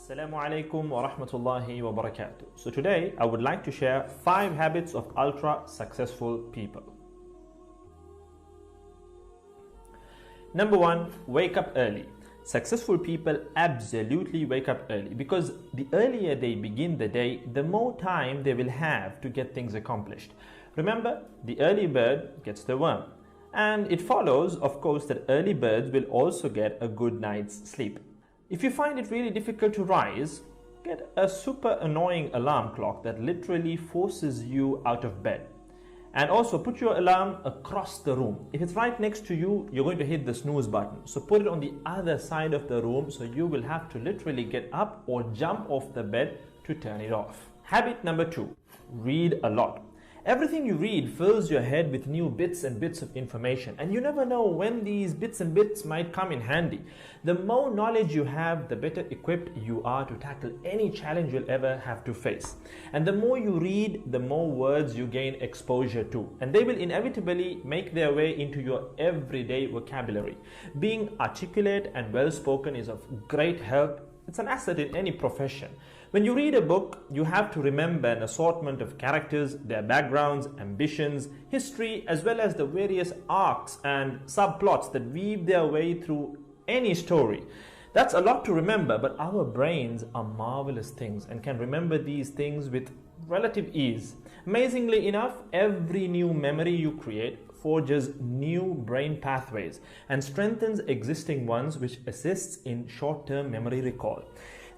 Assalamu alaikum wa rahmatullahi wa barakatuh. So today I would like to share 5 habits of ultra successful people. Number 1, wake up early. Successful people absolutely wake up early because the earlier they begin the day, the more time they will have to get things accomplished. Remember, the early bird gets the worm. And it follows, of course, that early birds will also get a good night's sleep. If you find it really difficult to rise, get a super annoying alarm clock that literally forces you out of bed. And also put your alarm across the room. If it's right next to you, you're going to hit the snooze button. So put it on the other side of the room so you will have to literally get up or jump off the bed to turn it off. Habit number 2, read a lot. Everything you read fills your head with new bits and bits of information, and you never know when these bits and bits might come in handy. The more knowledge you have, the better equipped you are to tackle any challenge you'll ever have to face. And the more you read, the more words you gain exposure to, and they will inevitably make their way into your everyday vocabulary. Being articulate and well-spoken is of great help. It's an asset in any profession. When you read a book, you have to remember an assortment of characters, their backgrounds, ambitions, history, as well as the various arcs and subplots that weave their way through any story. That's a lot to remember, but our brains are marvelous things and can remember these things with relative ease. Amazingly enough, every new memory you create forges new brain pathways and strengthens existing ones, which assists in short-term memory recall.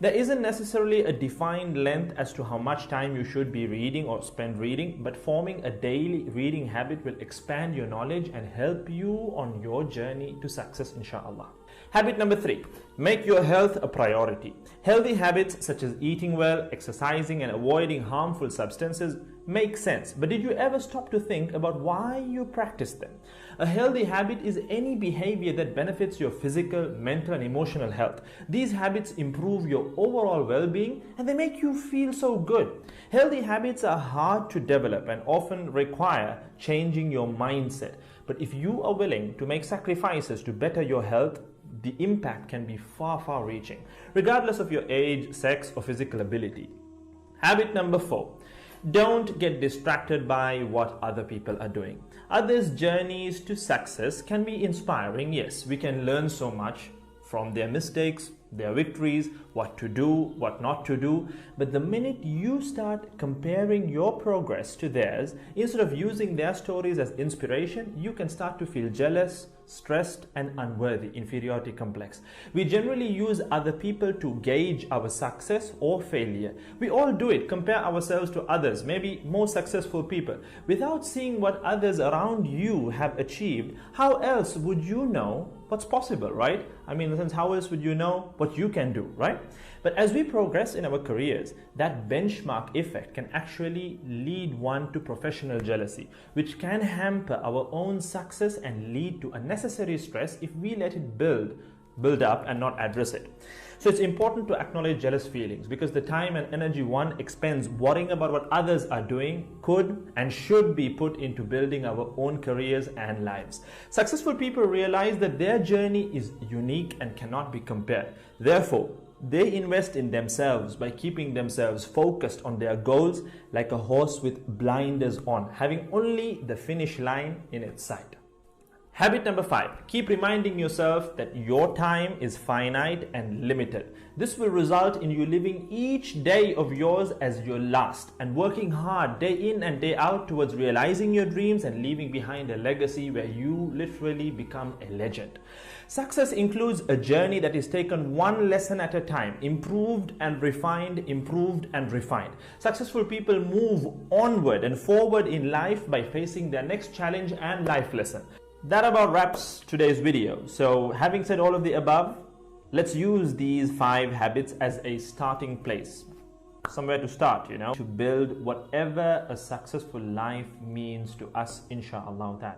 There isn't necessarily a defined length as to how much time you should be reading or spend reading, but forming a daily reading habit will expand your knowledge and help you on your journey to success, inshallah. Habit number 3, make your health a priority. Healthy habits such as eating well, exercising, and avoiding harmful substances make sense, but did you ever stop to think about why you practice them? A healthy habit is any behavior that benefits your physical, mental, and emotional health. These habits improve your overall well-being and they make you feel so good. Healthy habits are hard to develop and often require changing your mindset. But if you are willing to make sacrifices to better your health, the impact can be far reaching, regardless of your age, sex, or physical ability. Habit number 4. Don't get distracted by what other people are doing. Others' journeys to success can be inspiring. Yes, we can learn so much from their mistakes, their victories, what to do, what not to do. But the minute you start comparing your progress to theirs, instead of using their stories as inspiration, you can start to feel jealous, stressed, and unworthy, inferiority complex. We generally use other people to gauge our success or failure. We all do it, compare ourselves to others, maybe more successful people. Without seeing what others around you have achieved, how else would you know what's possible, right? I mean, in the sense, how else would you know what you can do, right? But as we progress in our careers, that benchmark effect can actually lead one to professional jealousy, which can hamper our own success and lead to unnecessary stress if we let it build up and not address it. So it's important to acknowledge jealous feelings because the time and energy one expends worrying about what others are doing could and should be put into building our own careers and lives. Successful people realize that their journey is unique and cannot be compared. Therefore, they invest in themselves by keeping themselves focused on their goals like a horse with blinders on, having only the finish line in its sight. Habit number 5, keep reminding yourself that your time is finite and limited. This will result in you living each day of yours as your last and working hard day in and day out towards realizing your dreams and leaving behind a legacy where you literally become a legend. Success includes a journey that is taken one lesson at a time, improved and refined, improved and refined. Successful people move onward and forward in life by facing their next challenge and life lesson. That about wraps today's video. So having said all of the above, let's use these 5 habits as a starting place. Somewhere to start, to build whatever a successful life means to us, inshallah ta'ala.